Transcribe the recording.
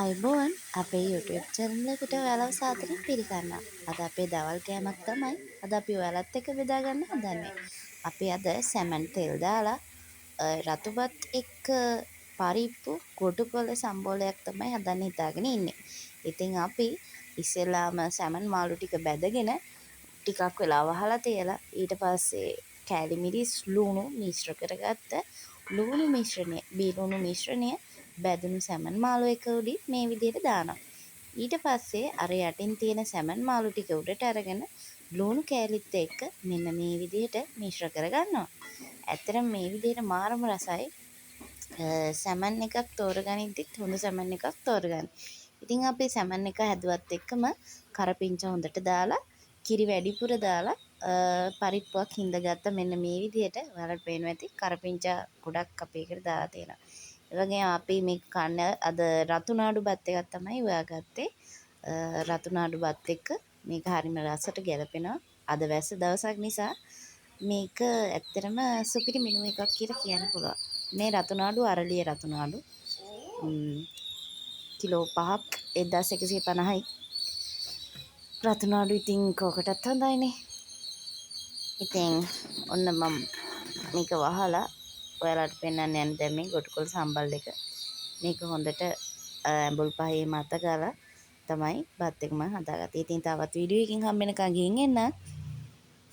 අයිබෝන් අපේ YouTube channel එකට ඔයාලව සාදරයෙන් පිළිගන්නවා. අද අපේ දවල් කෑමක් තමයි අද අපි ඔයාලත් එක්ක බෙදා ගන්න හදන්නේ. අපි අද සැමන් තෙල් දාලා රතුබත් එක්ක පරිප්පු කොටුකොළ සම්බෝලයක් තමයි හදන්න හිතාගෙන ඉන්නේ. ඉතින් අපි ඉස්සෙල්ලාම සැමන් මාළු ටික බැදගෙන ටිකක් වෙලා වහලා තියලා ඊට පස්සේ කෑලි මිරිස් ලුණු මිශ්‍ර කරගත්ත ලුණු මිශ්‍රණය බීලුණු මිශ්‍රණය බැදුණු සැමන් මාළු එක උඩින් මේ විදිහට දානවා. ඊට පස්සේ අර යටින් තියෙන සැමන් මාළු ටික උඩට අරගෙන ලුණු කෑලිත් එක්ක මෙන්න මේ විදිහට මිශ්‍ර කරගන්නවා. ඇත්තටම මේ විදිහට මාරම රසයි. සැමන් එකක් තෝරගනිද්දිත් හොඳ සැමන් එකක් තෝරගන්න. ඉතින් අපි සැමන් එක හැදුවත් එක්කම කරපිංචා හොඳට දාලා කිරි වැඩිපුර දාලා පරිප්පුවක් හිඳගත්ත මෙන්න මේ විදිහට ඔයාලට පේනවා ඇති කරපිංචා ගොඩක් අපි එකට දාලා තියෙනවා. ඒ වගේම අපි මේ කන්න අද රතුනාඩු බත් එකක් තමයි හොයාගත්තේ. රතුනාඩු බත් එක්ක මේක හරිම රසට ගැලපෙනවා. අද වැස්ස දවසක් නිසා මේක ඇත්තටම සුපිරි මෙනු එකක් කියලා කියන්න පුළුවන්. මේ රතුනාඩු අරලිය රතුනාඩු කිලෝ 5ක් 1150යි. රතුනාඩු ඉතින් කෝකටත් හොඳයිනේ. ඉතින් ඔන්න මම මේක වහලා ඔයාලට පෙන්නන්න යන දැන් මේ ගොටුකොළ සම්බල් එක. මේක හොඳට ඇඹුල් පහේ මත ගාලා තමයි බත් එක මම හදාගත්තේ. ඉතින් තවත් වීඩියෝ එකකින් හම්බ වෙනකන් ගිහින් එන්න.